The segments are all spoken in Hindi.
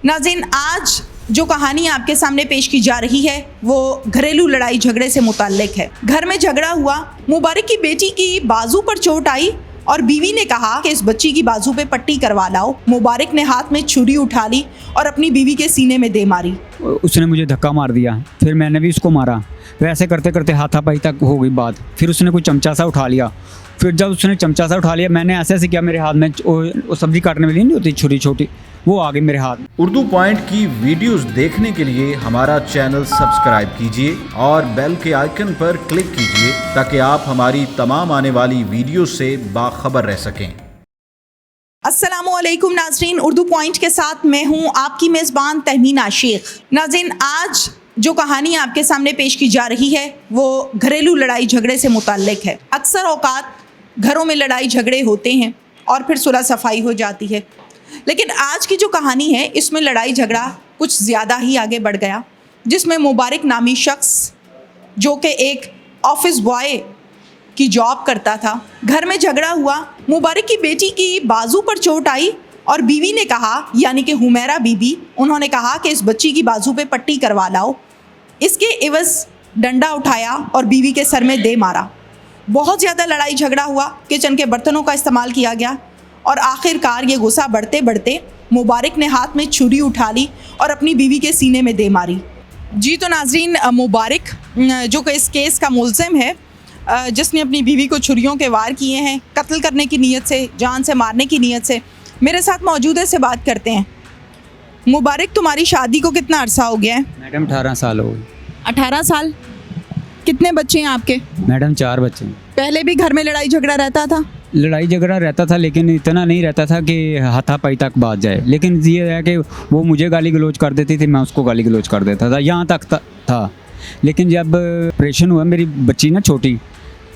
नाज़रीन, आज जो कहानी आपके सामने पेश की जा रही है वो घरेलू लड़ाई झगड़े से मुताल्लिक है। घर में झगड़ा हुआ, मुबारक की बेटी की बाजू पर चोट आई और बीवी ने कहा कि इस बच्ची की बाजू पे पट्टी करवा लाओ। मुबारक ने हाथ में छुरी उठा ली और अपनी बीवी के सीने में दे मारी। उसने मुझे धक्का मार दिया, फिर मैंने भी उसको मारा। वैसे करते करते हाथापाई तक हो गई बात। फिर उसने कोई चमचा सा उठा लिया। फिर जब उसने चमचा सा उठा लिया, मैंने ऐसे ऐसे किया, मेरे हाथ में वो सब्जी काटने वाली नहीं होती छोटी छोटी, वो आ गई मेरे हाथ में। उर्दू पॉइंट की वीडियोस देखने के लिए हमारा चैनल सब्सक्राइब कीजिए और बेल के आइकन पर क्लिक कीजिए ताकि आप हमारी तमाम आने वाली वीडियो से बाखबर रह सकें। अस्सलामुअलैकुम नाज़रीन, उर्दू पॉइंट के साथ मैं हूँ आपकी मेज़बान तहमीना शेख। नाज़रीन, आज जो कहानी आपके सामने पेश की जा रही है वो घरेलू लड़ाई झगड़े से मुताल्लिक है। अक्सर औकात घरों में लड़ाई झगड़े होते हैं और फिर सुलह सफाई हो जाती है, लेकिन आज की जो कहानी है इसमें लड़ाई झगड़ा कुछ ज़्यादा ही आगे बढ़ गया, जिसमें मुबारक नामी शख्स जो कि एक ऑफिस बॉय की जॉब करता था, घर में झगड़ा हुआ। मुबारक की बेटी की बाजू पर चोट आई और बीवी ने कहा, यानी कि हुमैरा बीबी, उन्होंने कहा कि इस बच्ची की बाजू पे पट्टी करवा लाओ। इसके एवज़ डंडा उठाया और बीवी के सर में दे मारा। बहुत ज़्यादा लड़ाई झगड़ा हुआ, किचन के बर्तनों का इस्तेमाल किया गया और आखिरकार ये गुस्सा बढ़ते बढ़ते मुबारक ने हाथ में छुरी उठा ली और अपनी बीवी के सीने में दे मारी। जी तो नाज़रीन, मुबारक जो कि इस केस का मुल्ज़िम है, जिसने अपनी बीवी को छुरियों के वार किए हैं, कत्ल करने की नीयत से, जान से मारने की नीयत से, मेरे साथ मौजूद है, से बात करते हैं। मुबारक, तुम्हारी शादी को कितना अरसा हो गया है? मैडम 18 साल हो गई। 18 साल। कितने बच्चे हैं आपके? मैडम 4 बच्चे। पहले भी घर में लड़ाई झगड़ा रहता था? लड़ाई झगड़ा रहता था, लेकिन इतना नहीं रहता था कि हाथापाई तक बात जाए। लेकिन ये है कि वो मुझे गाली गलौज कर देती थी, मैं उसको गाली गलौज कर देता था, यहाँ तक था। लेकिन जब ऑपरेशन हुआ, मेरी बच्ची ना छोटी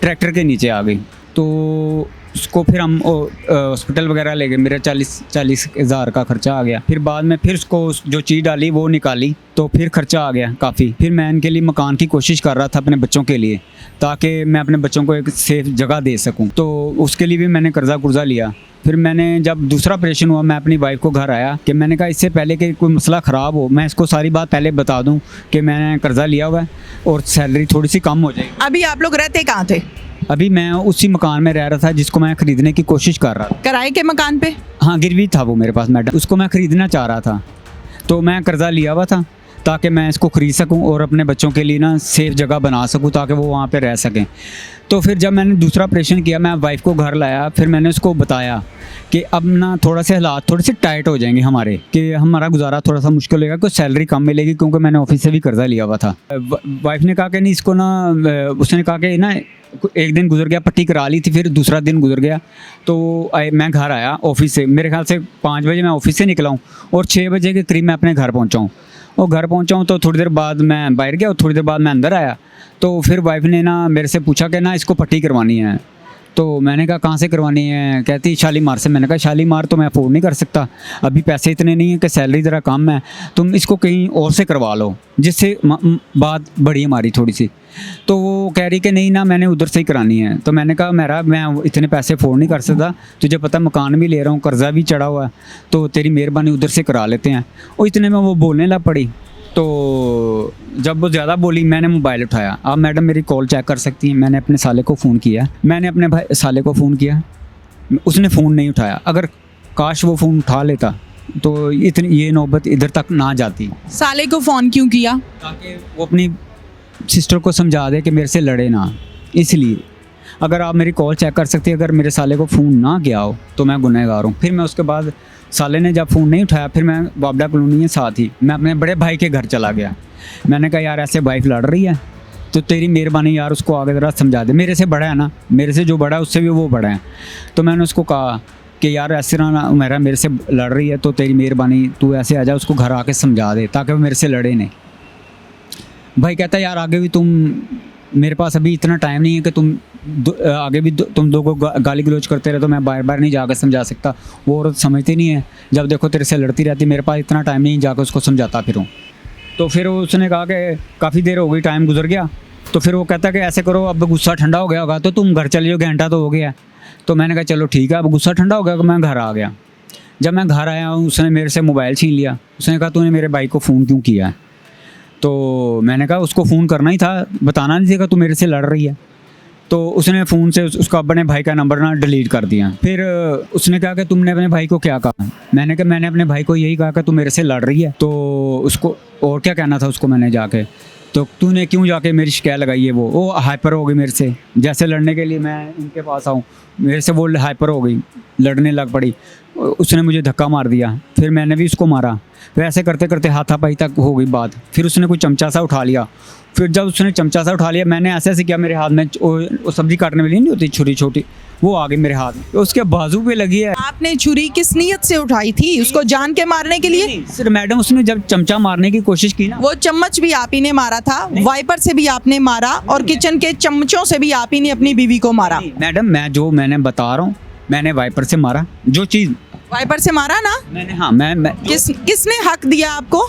ट्रैक्टर के नीचे आ गई, तो उसको फिर हम हॉस्पिटल वगैरह ले गए। मेरा 40 हज़ार का खर्चा आ गया। फिर बाद में फिर उसको जो चीज़ डाली वो निकाली, तो फिर खर्चा आ गया काफ़ी। फिर मैं इनके लिए मकान की कोशिश कर रहा था अपने बच्चों के लिए, ताकि मैं अपने बच्चों को एक सेफ़ जगह दे सकूं। तो उसके लिए भी मैंने कर्जा लिया। फिर मैंने जब दूसरा ऑपरेशन हुआ, मैं अपनी वाइफ को घर आया कि मैंने कहा इससे पहले कि कोई मसला ख़राब हो, मैं इसको सारी बात पहले बता दूँ कि मैंने कर्जा लिया हुआ है और सैलरी थोड़ी सी कम हो जाएगी। अभी आप लोग रहते कहाँ थे? अभी मैं उसी मकान में रह रहा था जिसको मैं ख़रीदने की कोशिश कर रहा था। किराए के मकान पे? हाँ, गिरवी था वो मेरे पास मैडम, उसको मैं ख़रीदना चाह रहा था। तो मैं कर्जा लिया हुआ था ताकि मैं इसको ख़रीद सकूं और अपने बच्चों के लिए ना सेफ़ जगह बना सकूं ताकि वो वहाँ पे रह सकें। तो फिर जब मैंने दूसरा ऑपरेशन किया, मैं वाइफ को घर लाया, फिर मैंने उसको बताया कि अब ना थोड़ा से हालात थोड़े से टाइट हो जाएंगे हमारे, कि हमारा गुजारा थोड़ा सा मुश्किल होगा, कुछ सैलरी कम मिलेगी, क्योंकि मैंने ऑफिस से भी कर्जा लिया हुआ था। वाइफ ने कहा कि नहीं, इसको ना, उसने कहा कि ना एक दिन गुजर गया, पट्टी करा ली थी, फिर दूसरा दिन गुजर गया, तो मैं घर आया ऑफिस से। मेरे ख्याल से 5 बजे मैं ऑफिस से निकला हूँ और 6 बजे के करीब मैं अपने घर पहुँचा हूँ। और घर पहुँचा हूँ तो थोड़ी देर बाद मैं बाहर गया और थोड़ी देर बाद मैं अंदर आया। तो फिर वाइफ ने ना मेरे से पूछा कि ना इसको पट्टी करवानी है। तो मैंने कहा कहाँ से करवानी है? कहती शालीमार से। मैंने कहा शालीमार तो मैं अफोर्ड नहीं कर सकता, अभी पैसे इतने नहीं हैं कि सैलरी ज़रा कम है, तुम इसको कहीं और से करवा लो, जिससे बात बढ़ी हमारी थोड़ी सी। तो वो कह रही कि नहीं ना, मैंने उधर से ही करानी है। तो मैंने कहा मैं इतने पैसे अफोर्ड नहीं कर सकता, तुझे पता मकान भी ले रहा हूँ, कर्जा भी चढ़ा हुआ है, तो तेरी मेहरबानी उधर से करा लेते हैं। और इतने में वो बोलने लग पड़ी। तो जब वो ज़्यादा बोली, मैंने मोबाइल उठाया। आप मैडम मेरी कॉल चेक कर सकती हैं, मैंने अपने साले को फ़ोन किया, मैंने अपने भाई साले को फ़ोन किया, उसने फ़ोन नहीं उठाया। अगर काश वो फ़ोन उठा लेता तो इतनी ये नौबत इधर तक ना जाती। साले को फ़ोन क्यों किया? ताकि वो अपनी सिस्टर को समझा दे कि मेरे से लड़े ना, इसलिए। अगर आप मेरी कॉल चेक कर सकती हैं, अगर मेरे साले को फ़ोन ना किया हो तो मैं गुनहगार हूँ। फिर मैं उसके बाद साले ने जब फ़ोन नहीं उठाया, फिर मैं बाबडा कॉलोनी है साथ ही, मैं अपने बड़े भाई के घर चला गया। मैंने कहा यार ऐसे वाइफ लड़ रही है, तो तेरी मेहरबानी यार उसको आगे ज़रा समझा दे, मेरे से बड़ा है ना, मेरे से जो बड़ा है उससे भी वो बड़ा है। तो मैंने उसको कहा कि यार ऐसे ना मेरे से लड़ रही है, तो तेरी मेहरबानी तू ऐसे आ जा, उसको घर आके समझा दे ताकि वो मेरे से लड़े नहीं। भाई कहता है यार आगे भी मेरे पास अभी इतना टाइम नहीं है कि आगे भी तुम दो को गाली गलौज करते रहे, तो मैं बार बार नहीं जाकर समझा सकता। वो औरत समझती नहीं है, जब देखो तेरे से लड़ती रहती, मेरे पास इतना टाइम नहीं जाकर उसको समझाता फिरूँ। तो फिर उसने कहा कि काफ़ी देर हो गई, टाइम गुजर गया। तो फिर वो कहता कि ऐसे करो, अब गुस्सा ठंडा हो गया होगा तो तुम घर चले जाओ, घंटा तो हो गया। तो मैंने कहा चलो ठीक है, अब गुस्सा ठंडा हो गया, मैं घर आ गया। जब मैं घर आया हूँ उसने मेरे से मोबाइल छीन लिया। उसने कहा तूने मेरे भाई को फ़ोन क्यों किया है? तो मैंने कहा उसको फ़ोन करना ही था, बताना नहीं था तू मेरे से लड़ रही है। तो उसने फ़ोन से उसका अपने भाई का नंबर ना डिलीट कर दिया। फिर उसने कहा कि तुमने अपने भाई को क्या कहा? मैंने कहा मैंने अपने भाई को यही कहा कि तू मेरे से लड़ रही है। तो उसको और क्या कहना था उसको मैंने जाके, तो तूने क्यों जाके मेरी शिकायत लगाई है? वो हाइपर हो गई मेरे से, जैसे लड़ने के लिए मैं इनके पास आऊँ मेरे से वो हाइपर हो गई, लड़ने लग पड़ी। उसने मुझे धक्का मार दिया, फिर मैंने भी उसको मारा। फिर ऐसे करते करते हाथापाई तक हो गई बात। फिर उसने कोई चमचा सा उठा लिया। फिर जब उसने चमचा सा उठा लिया मैंने ऐसे ऐसे किया, मेरे हाथ में वो सब्ज़ी काटने वाली नहीं होती छुरी छोटी, वो आ गई मेरे हाथ में, उसके बाजू पे लगी है। आपने छुरी किस नीयत से उठाई थी? उसको जान के मारने के लिए? सर मैडम उसने जब चमचा मारने की कोशिश की ना, वो चम्मच भी आप ही ने मारा था, वाइपर से भी आपने मारा और किचन के चम्मचों से भी आप ही ने अपनी बीवी को मारा। मैडम मैंने बता रहा हूँ, मैंने वाइपर से मारा। जो चीज़ वाइपर से मारा ना मैंने, हाँ मैं किसने हक दिया आपको?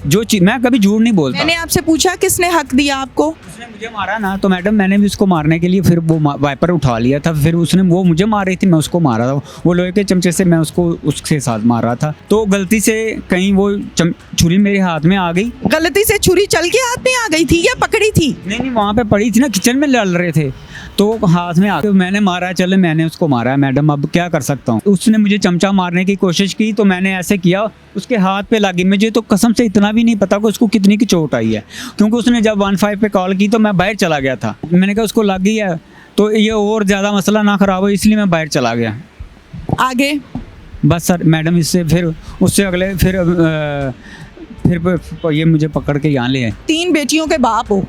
जो चीज़ मैं कभी झूठ नहीं बोलता। मैंने आपसे पूछा किसने हक दिया आपको? उसने मुझे मारा ना, तो मैडम मैंने भी उसको मारने के लिए फिर वो वाइपर उठा लिया था। फिर उसने वो मुझे मार रही थी, मैं उसको मारा था। वो लोहे के चमचे से मैं उसको उसके साथ मार रहा था। तो गलती से कहीं वो छुरी मेरे हाथ में आ गई। गलती से छुरी चल के हाथ में आ गई थी या पकड़ी थी? नहीं वहाँ पे पड़ी थी ना, किचन में लड़ रहे थे तो हाथ में आ गई। मैंने मारा, चले मैंने उसको मारा है मैडम, अब क्या कर सकता हूँ। उसने मुझे चमचा मारने की कोशिश की तो मैंने ऐसे किया, उसके हाथ पे लगी। मुझे तो कसम से इतना भी नहीं पता कि उसको कितनी की चोट आई है, क्योंकि उसने जब 15 पे कॉल की तो मैं बाहर चला गया था। मैंने कहा उसको लग गई है तो ये और ज़्यादा मसला ना ख़राब हो, इसलिए मैं बाहर चला गया। आगे बस सर मैडम इससे फिर उससे अगले फिर ये मुझे पकड़ के यहाँ ले आए। 3 बेटियों के बाप हो,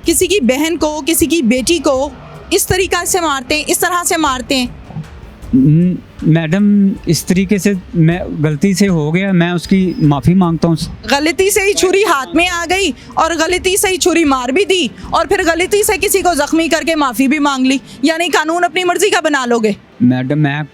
किसी की बहन को किसी की बेटी को इस तरीका से मारते हैं, इस तरह से मारते हैं? मैडम इस तरीके से मैं गलती से हो गया, मैं उसकी माफ़ी मांगता हूँ। गलती से ही छुरी हाथ में आ गई और गलती से ही छुरी मार भी दी और फिर गलती से किसी को जख्मी करके माफ़ी भी मांग ली, यानी कानून अपनी मर्जी का बना लोगे? मैडम मैं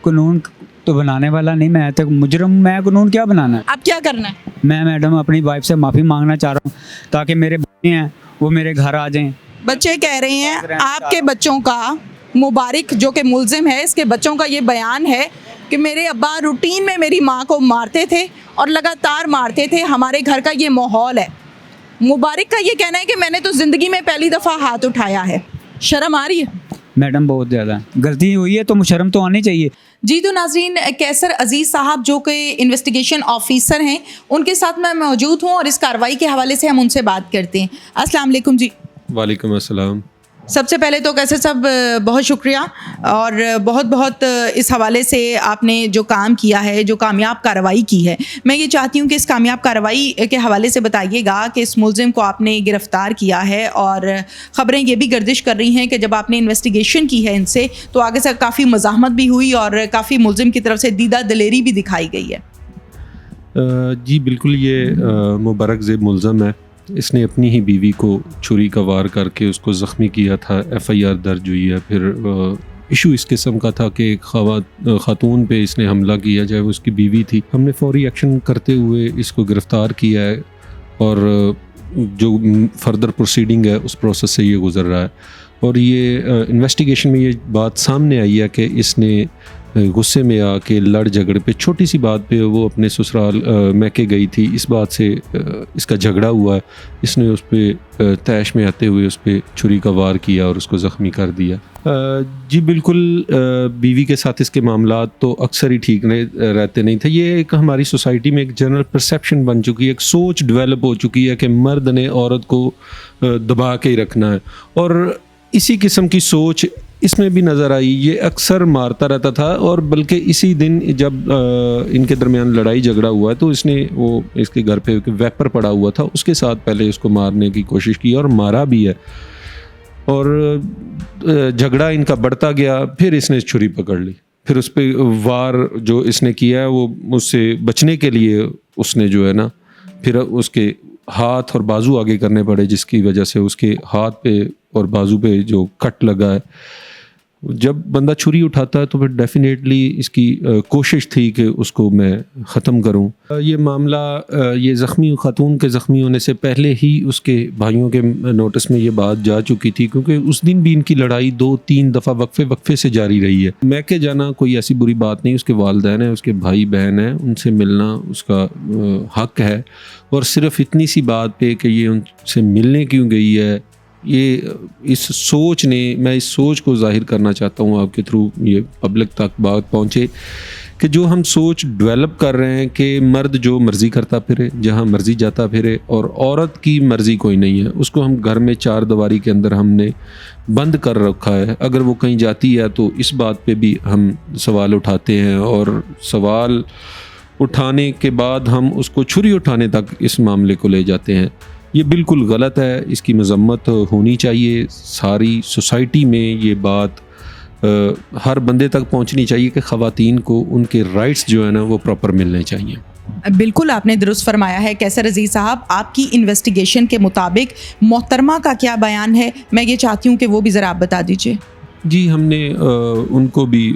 कानून तो बनाने वाला नहीं, मैं तो मुजरिम, मैं कानून क्या बनाना है? अब क्या करना है? मैं मैडम अपनी वाइफ से माफ़ी मांगना चाह रहा हूँ ताकि मेरे बच्चे हैं वो मेरे घर आ जाएं। बच्चे कह रहे हैं आपके बच्चों का, मुबारक जो कि मुल्जिम है, इसके बच्चों का ये बयान है कि मेरे अब्बा रूटीन में मेरी माँ को मारते थे और लगातार मारते थे, हमारे घर का ये माहौल है। मुबारक का ये कहना है कि मैंने तो ज़िंदगी में पहली दफ़ा हाथ उठाया है। शर्म आ रही है? मैडम बहुत ज़्यादा गलती हुई है तो शर्म तो आनी चाहिए। जी तो नाज़रीन, कैसर अजीज़ साहब जो कि इन्वेस्टिगेशन ऑफिसर हैं, उनके साथ मैं मौजूद हूँ और इस कार्रवाई के हवाले से हम उनसे बात करते हैं। अस्सलाम वालेकुम जी। वालेकुम अस्सलाम। सबसे पहले तो कैसर साहब बहुत शुक्रिया और बहुत बहुत इस हवाले से आपने जो काम किया है, जो कामयाब कार्रवाई की है। मैं ये चाहती हूँ कि इस कामयाब कार्रवाई के हवाले से बताइएगा कि इस मुल्ज़िम को आपने गिरफ़्तार किया है और ख़बरें ये भी गर्दिश कर रही हैं कि जब आपने इन्वेस्टिगेशन की है इनसे तो आगे से काफ़ी मज़ाहमत भी हुई और काफ़ी मुल्ज़िम की तरफ से दीदा दिलेरी भी दिखाई गई है। जी बिल्कुल, ये मुबारक ज़ेब मुल्ज़म है। इसने अपनी ही बीवी को छुरी का वार करके उसको ज़ख्मी किया था। FIR दर्ज हुई है। फिर इशू इस किस्म का था कि खातून पे इसने हमला किया, चाहे वो उसकी बीवी थी। हमने फौरी एक्शन करते हुए इसको गिरफ़्तार किया है और जो फर्दर प्रोसीडिंग है उस प्रोसेस से ये गुज़र रहा है। और ये इन्वेस्टिगेशन में ये बात सामने आई है कि इसने गुस्से में आके लड़ झगड़े पे, छोटी सी बात पे वो अपने ससुराल मैके गई थी, इस बात से इसका झगड़ा हुआ है। इसने उस पर तैश में आते हुए उस पर छुरी का वार किया और उसको ज़ख्मी कर दिया। जी बिल्कुल, बीवी के साथ इसके मामलात तो अक्सर ही ठीक रहते नहीं थे। ये एक हमारी सोसाइटी में एक जनरल परसेप्शन बन चुकी है, एक सोच डेवलप हो चुकी है कि मर्द ने औरत को दबा के ही रखना है और इसी किस्म की सोच इसमें भी नज़र आई। ये अक्सर मारता रहता था और बल्कि इसी दिन जब इनके दरमियान लड़ाई झगड़ा हुआ तो इसने वो इसके घर पे वेपर पड़ा हुआ था, उसके साथ पहले उसको मारने की कोशिश की और मारा भी है। और झगड़ा इनका बढ़ता गया, फिर इसने छुरी पकड़ ली। फिर उस पर वार जो इसने किया है वो उससे बचने के लिए उसने जो है ना फिर उसके हाथ और बाजू आगे करने पड़े, जिसकी वजह से उसके हाथ पे और बाजू पे जो कट लगा है जब बंदा छुरी उठाता है तो फिर डेफिनेटली इसकी कोशिश थी कि उसको मैं ख़त्म करूं। ये मामला ये ज़ख्मी खातून के ज़ख्मी होने से पहले ही उसके भाइयों के नोटिस में ये बात जा चुकी थी, क्योंकि उस दिन भी इनकी लड़ाई 2-3 दफ़ा वक्फे से जारी रही है। मैके जाना कोई ऐसी बुरी बात नहीं, उसके वालिदैन हैं, उसके भाई बहन हैं, उनसे मिलना उसका हक़ है। और सिर्फ़ इतनी सी बात पे कि ये उनसे मिलने क्यों गई है, ये इस सोच ने, मैं इस सोच को ज़ाहिर करना चाहता हूँ आपके थ्रू, ये पब्लिक तक बात पहुँचे कि जो हम सोच डेवलप कर रहे हैं कि मर्द जो मर्ज़ी करता फिरे, जहाँ मर्ज़ी जाता फिरे, और औरत की मर्ज़ी कोई नहीं है, उसको हम घर में 4 दीवारी के अंदर हमने बंद कर रखा है। अगर वो कहीं जाती है तो इस बात पे भी हम सवाल उठाते हैं, और सवाल उठाने के बाद हम उसको छुरी उठाने तक इस मामले को ले जाते हैं। ये बिल्कुल गलत है, इसकी मज़म्मत होनी चाहिए। सारी सोसाइटी में ये बात हर बंदे तक पहुंचनी चाहिए कि ख़वातीन को उनके राइट्स जो है ना वो प्रॉपर मिलने चाहिए। बिल्कुल आपने दुरुस्त फरमाया है कैसर अजीज़ साहब। आपकी इन्वेस्टिगेशन के मुताबिक मोहतरमा का क्या बयान है, मैं ये चाहती हूँ कि वो भी ज़रा आप बता दीजिए। जी, हमने उनको भी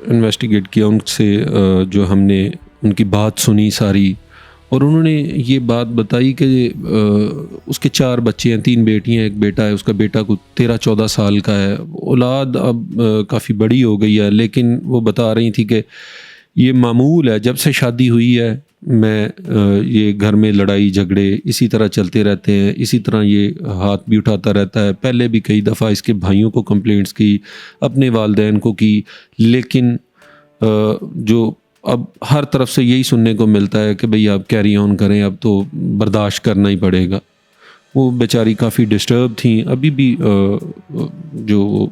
इन्वेस्टिगेट किया, उनसे जो हमने उनकी बात सुनी सारी, और उन्होंने ये बात बताई कि उसके 4 बच्चे हैं, 3 बेटियां, 1 बेटा है। उसका बेटा को 13-14 साल का है। औलाद अब काफ़ी बड़ी हो गई है, लेकिन वो बता रही थी कि ये मामूल है, जब से शादी हुई है मैं ये घर में लड़ाई झगड़े इसी तरह चलते रहते हैं, इसी तरह ये हाथ भी उठाता रहता है। पहले भी कई दफ़ा इसके भाइयों को कंप्लेंट्स की, अपने वालिदैन को की, लेकिन जो अब हर तरफ से यही सुनने को मिलता है कि भई आप कैरी ऑन करें, अब तो बर्दाश्त करना ही पड़ेगा। वो बेचारी काफ़ी डिस्टर्ब थी, अभी भी जो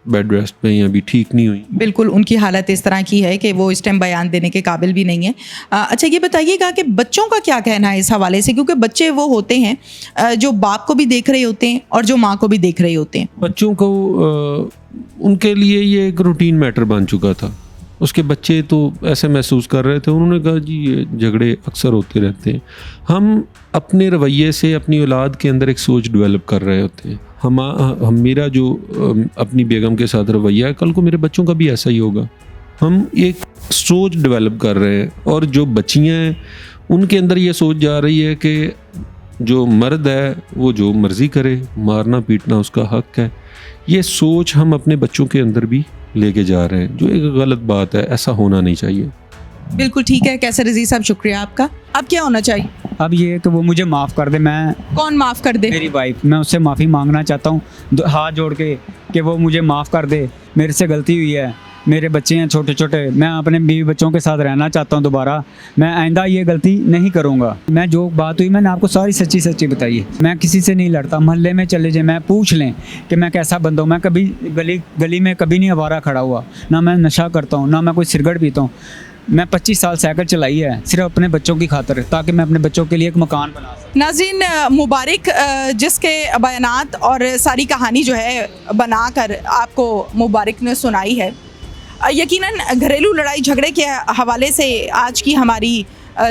बेड रेस्ट पे हैं, अभी ठीक नहीं हुई। बिल्कुल उनकी हालत इस तरह की है कि वो इस टाइम बयान देने के काबिल भी नहीं है। अच्छा ये बताइएगा कि बच्चों का क्या कहना है इस हवाले से, क्योंकि बच्चे वो होते हैं जो बाप को भी देख रहे होते हैं और जो माँ को भी देख रहे होते हैं। बच्चों को उनके लिए ये एक रूटीन मैटर बन चुका था। उसके बच्चे तो ऐसे महसूस कर रहे थे, उन्होंने कहा जी ये झगड़े अक्सर होते रहते हैं। हम अपने रवैये से अपनी औलाद के अंदर एक सोच डेवलप कर रहे होते हैं। हम मेरा जो अपनी बेगम के साथ रवैया है, कल को मेरे बच्चों का भी ऐसा ही होगा। हम एक सोच डेवलप कर रहे हैं, और जो बच्चियाँ हैं उनके अंदर ये सोच जा रही है कि जो मर्द है वो जो मर्ज़ी करे, मारना पीटना उसका हक़ है। ये सोच हम अपने बच्चों के अंदर भी लेके जा रहे हैं, जो एक गलत बात है। ऐसा होना नहीं चाहिए। बिल्कुल ठीक है कैसर अजीज़ साहब, शुक्रिया आपका। अब क्या होना चाहिए? अब ये कि वो मुझे माफ़ कर दे। मैं, कौन माफ़ कर दे? मेरी वाइफ, मैं उससे माफ़ी मांगना चाहता हूँ हाथ जोड़ के कि वो मुझे माफ़ कर दे। मेरे से गलती हुई है, मेरे बच्चे हैं छोटे छोटे, मैं अपने बीवी बच्चों के साथ रहना चाहता हूँ दोबारा। मैं आइंदा ये गलती नहीं करूँगा। मैं जो बात हुई मैंने आपको सारी सच्ची बताई है। मैं किसी से नहीं लड़ता। मोहल्ले में चले जाए, मैं पूछ लें कि मैं कैसा बंदा हूँ। मैं कभी गली में कभी नहीं आवारा खड़ा हुआ, ना मैं नशा करता हूँ, ना मैं कोई सिगरेट पीता हूँ। मैं 25 साल साइकिल चलाई है सिर्फ अपने बच्चों की खातिर, ताकि मैं अपने बच्चों के लिए एक मकान बना सकूँ। नाज़रीन, मुबारक जिसके बयानात और सारी कहानी जो है बनाकर आपको मुबारक ने सुनाई है। यकीनन घरेलू लड़ाई झगड़े के हवाले से आज की हमारी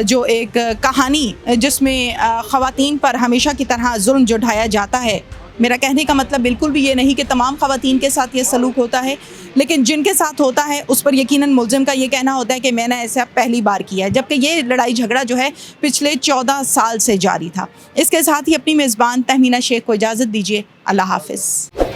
जो एक कहानी जिसमें ख़वातीन पर हमेशा की तरह जुल्म जो ढाया जाता है, मेरा कहने का मतलब बिल्कुल भी ये नहीं कि तमाम ख़वातीन के साथ ये सलूक होता है, लेकिन जिनके साथ होता है उस पर यकीनन मुल्ज़िम का ये कहना होता है कि मैंने ऐसा पहली बार किया है, जबकि ये लड़ाई झगड़ा जो है पिछले 14 साल से जारी था। इसके साथ ही अपनी मेज़बान तहमीना शेख को इजाज़त दीजिए। अल्लाह हाफ़िज़।